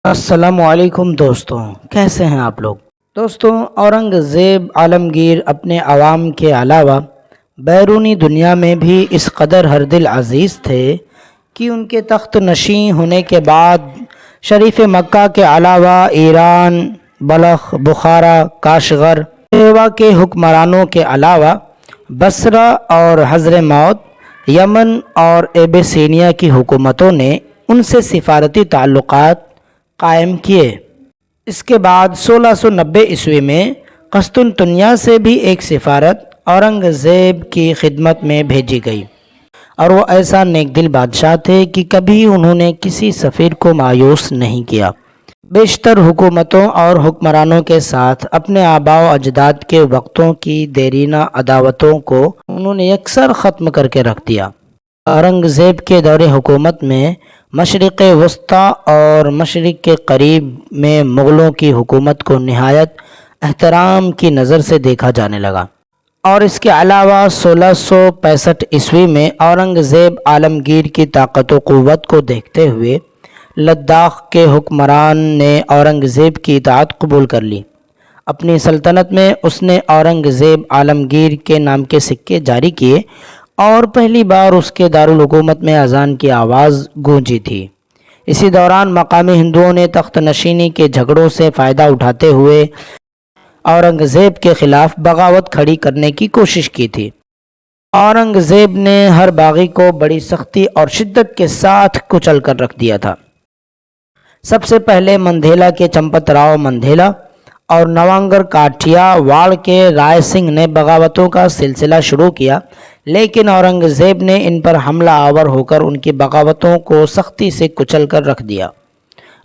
السلام علیکم دوستوں، کیسے ہیں آپ لوگ؟ دوستوں، اورنگزیب عالمگیر اپنے عوام کے علاوہ بیرونی دنیا میں بھی اس قدر ہر دل عزیز تھے کہ ان کے تخت نشین ہونے کے بعد شریف مکہ کے علاوہ ایران، بلخ، بخارا، کاشغر، میوا کے حکمرانوں کے علاوہ بصرہ اور حضرموت، یمن اور ایبیسینیا کی حکومتوں نے ان سے سفارتی تعلقات قائم کیے۔ اس کے بعد 1690 میں قسطنطنیہ سے بھی ایک سفارت اورنگزیب کی خدمت میں بھیجی گئی، اور وہ ایسا نیک دل بادشاہ تھے کہ کبھی انہوں نے کسی سفیر کو مایوس نہیں کیا۔ بیشتر حکومتوں اور حکمرانوں کے ساتھ اپنے آباء و اجداد کے وقتوں کی دیرینہ عداوتوں کو انہوں نے یکسر ختم کر کے رکھ دیا۔ اورنگزیب کے دور حکومت میں مشرق وسطیٰ اور مشرق کے قریب میں مغلوں کی حکومت کو نہایت احترام کی نظر سے دیکھا جانے لگا، اور اس کے علاوہ 1665 میں اورنگزیب عالمگیر کی طاقت و قوت کو دیکھتے ہوئے لداخ کے حکمران نے اورنگزیب کی اطاعت قبول کر لی۔ اپنی سلطنت میں اس نے اورنگزیب عالمگیر کے نام کے سکے جاری کیے، اور پہلی بار اس کے دارالحکومت میں اذان کی آواز گونجی تھی۔ اسی دوران مقامی ہندوؤں نے تخت نشینی کے جھگڑوں سے فائدہ اٹھاتے ہوئے اورنگزیب کے خلاف بغاوت کھڑی کرنے کی کوشش کی تھی۔ اورنگزیب نے ہر باغی کو بڑی سختی اور شدت کے ساتھ کچل کر رکھ دیا تھا۔ سب سے پہلے مندھیلا کے چمپت راؤ مندھیلا اور نوانگر کاٹھیا واڑ کے رائے سنگھ نے بغاوتوں کا سلسلہ شروع کیا، لیکن اورنگزیب نے ان پر حملہ آور ہو کر ان کی بغاوتوں کو سختی سے کچل کر رکھ دیا۔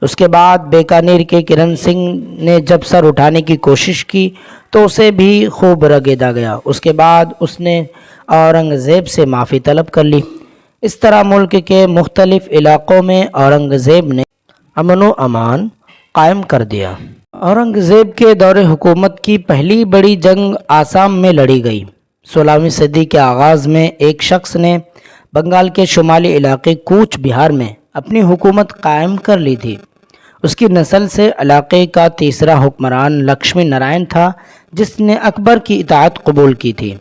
اس کے بعد بیکانیر کے کرن سنگھ نے جب سر اٹھانے کی کوشش کی تو اسے بھی خوب رگیدا گیا۔ اس کے بعد اس نے اورنگزیب سے معافی طلب کر لی۔ اس طرح ملک کے مختلف علاقوں میں اورنگزیب نے امن و امان قائم کر دیا۔ اورنگزیب کے دور حکومت کی پہلی بڑی جنگ آسام میں لڑی گئی۔ 16ویں صدی کے آغاز میں ایک شخص نے بنگال کے شمالی علاقے کوچ بہار میں اپنی حکومت قائم کر لی تھی۔ اس کی نسل سے علاقے کا تیسرا حکمران لکشمی نارائن تھا، جس نے اکبر کی اطاعت قبول کی تھی۔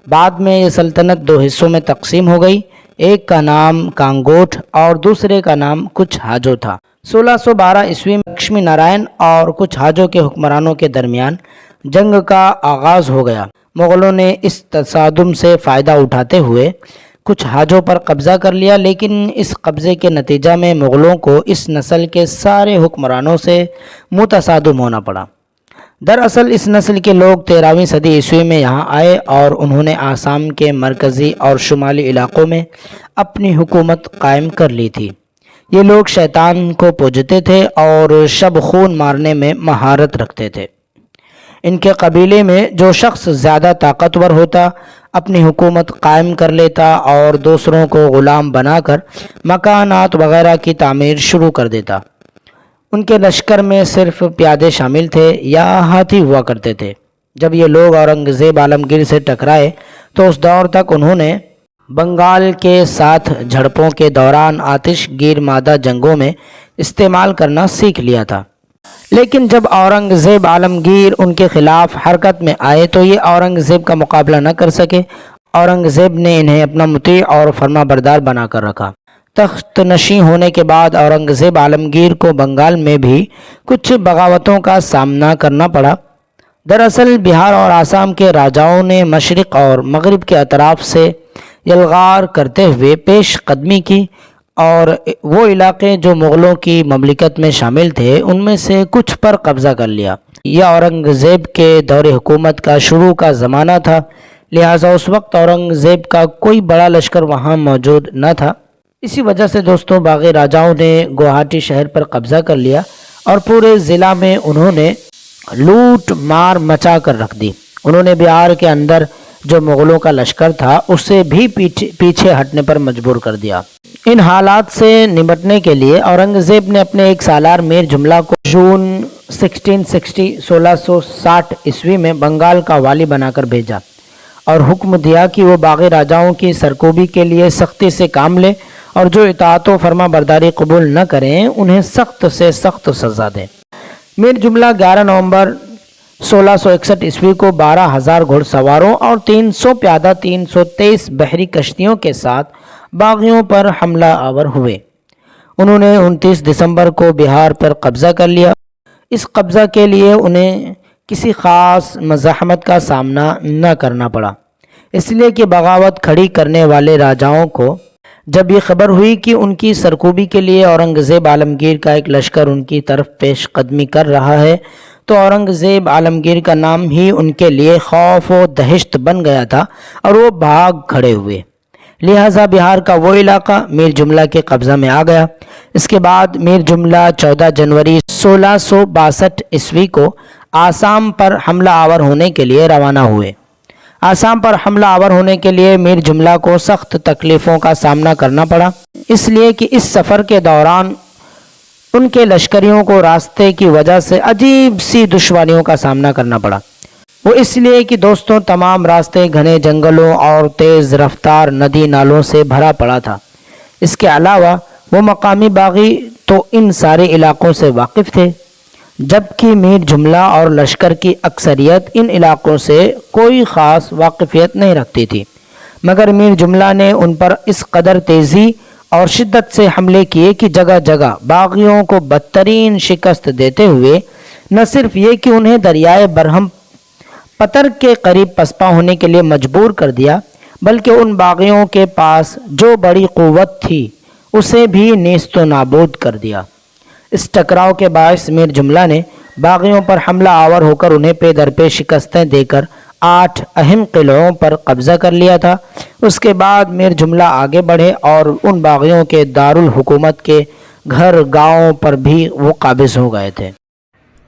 بعد میں یہ سلطنت دو حصوں میں تقسیم ہو گئی، ایک کا نام کانگوٹ اور دوسرے کا نام کچھ ہاجو تھا۔ 1612 میں لکشمی نارائن اور کچھ ہاجو کے حکمرانوں کے درمیان جنگ کا آغاز ہو گیا۔ مغلوں نے اس تصادم سے فائدہ اٹھاتے ہوئے کچھ ہاجوں پر قبضہ کر لیا، لیکن اس قبضے کے نتیجہ میں مغلوں کو اس نسل کے سارے حکمرانوں سے متصادم ہونا پڑا۔ دراصل اس نسل کے لوگ 13ویں صدی عیسوی میں یہاں آئے اور انہوں نے آسام کے مرکزی اور شمالی علاقوں میں اپنی حکومت قائم کر لی تھی۔ یہ لوگ شیطان کو پوجتے تھے اور شب خون مارنے میں مہارت رکھتے تھے۔ ان کے قبیلے میں جو شخص زیادہ طاقتور ہوتا اپنی حکومت قائم کر لیتا اور دوسروں کو غلام بنا کر مکانات وغیرہ کی تعمیر شروع کر دیتا۔ ان کے لشکر میں صرف پیادے شامل تھے یا ہاتھی ہوا کرتے تھے۔ جب یہ لوگ اورنگزیب عالمگیر سے ٹکرائے تو اس دور تک انہوں نے بنگال کے ساتھ جھڑپوں کے دوران آتش گیر مادہ جنگوں میں استعمال کرنا سیکھ لیا تھا، لیکن جب اورنگزیب عالمگیر ان کے خلاف حرکت میں آئے تو یہ اورنگزیب کا مقابلہ نہ کر سکے۔ اورنگزیب نے انہیں اپنا مطیع اور فرما بردار بنا کر رکھا۔ تخت نشین ہونے کے بعد اورنگزیب عالمگیر کو بنگال میں بھی کچھ بغاوتوں کا سامنا کرنا پڑا۔ دراصل بہار اور آسام کے راجاؤں نے مشرق اور مغرب کے اطراف سے یلغار کرتے ہوئے پیش قدمی کی، اور وہ علاقے جو مغلوں کی مملکت میں شامل تھے ان میں سے کچھ پر قبضہ کر لیا۔ یہ اورنگزیب کے دور حکومت کا شروع کا زمانہ تھا، لہٰذا اس وقت اورنگزیب کا کوئی بڑا لشکر وہاں موجود نہ تھا۔ اسی وجہ سے دوستوں باغی راجاؤں نے گوہاٹی شہر پر قبضہ کر لیا اور پورے ضلع میں انہوں نے لوٹ مار مچا کر رکھ دی۔ انہوں نے بہار کے اندر جو مغلوں کا لشکر تھا اسے بھی پیچھے ہٹنے پر مجبور کر دیا۔ ان حالات سے نمٹنے کے لیے اورنگزیب نے اپنے ایک سالار میر جملہ کو جون 1660 میں بنگال کا والی بنا کر بھیجا اور حکم دیا کہ وہ باغی راجاؤں کی سرکوبی کے لیے سختی سے کام لے اور جو اطاعت و فرما برداری قبول نہ کریں انہیں سخت سے سخت سزا دیں۔ میر جملہ 11 نومبر 1661 عیسوی کو 12,000 گھڑ سواروں اور 300 پیادہ 323 بحری کشتیوں کے ساتھ باغیوں پر حملہ آور ہوئے۔ انہوں نے 29 دسمبر کو بہار پر قبضہ کر لیا۔ اس قبضہ کے لیے انہیں کسی خاص مزاحمت کا سامنا نہ کرنا پڑا، اس لیے کہ بغاوت کھڑی کرنے والے راجاؤں کو جب یہ خبر ہوئی کہ ان کی سرکوبی کے لیے اورنگزیب عالمگیر کا ایک لشکر ان کی طرف پیش قدمی کر رہا ہے، تو اورنگزیب عالمگیر کا نام ہی ان کے لیے خوف و دہشت بن گیا تھا اور وہ بھاگ کھڑے ہوئے۔ لہٰذا بہار کا وہ علاقہ میر جملہ کے قبضہ میں آ گیا۔ اس کے بعد میر جملہ 14 جنوری 1662 عیسوی کو آسام پر حملہ آور ہونے کے لیے روانہ ہوئے۔ آسام پر حملہ آور ہونے کے لیے میر جملہ کو سخت تکلیفوں کا سامنا کرنا پڑا، اس لیے کہ اس سفر کے دوران ان کے لشکریوں کو راستے کی وجہ سے عجیب سی دشواریوں کا سامنا کرنا پڑا۔ وہ اس لیے کہ دوستوں تمام راستے گھنے جنگلوں اور تیز رفتار ندی نالوں سے بھرا پڑا تھا۔ اس کے علاوہ وہ مقامی باغی تو ان سارے علاقوں سے واقف تھے، جبکہ میر جملہ اور لشکر کی اکثریت ان علاقوں سے کوئی خاص واقفیت نہیں رکھتی تھی، مگر میر جملہ نے ان پر اس قدر تیزی اور شدت سے حملے کیے کہ جگہ جگہ باغیوں کو بدترین شکست دیتے ہوئے نہ صرف یہ کہ انہیں دریائے برہم پتر کے قریب پسپا ہونے کے لیے مجبور کر دیا، بلکہ ان باغیوں کے پاس جو بڑی قوت تھی اسے بھی نیست و نابود کر دیا۔ اس ٹکراؤ کے باعث میر جملہ نے باغیوں پر حملہ آور ہو کر انہیں پے در پے شکستیں دے کر 8 اہم قلعوں پر قبضہ کر لیا تھا۔ اس کے بعد میر جملہ آگے بڑھے اور ان باغیوں کے دارالحکومت کے گھر گاؤں پر بھی وہ قابض ہو گئے تھے۔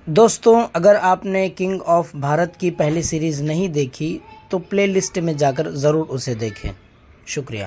دوستوں اگر آپ نے کنگ آف بھارت کی پہلی سیریز نہیں دیکھی تو پلے لسٹ میں جا کر ضرور اسے دیکھیں۔ شکریہ۔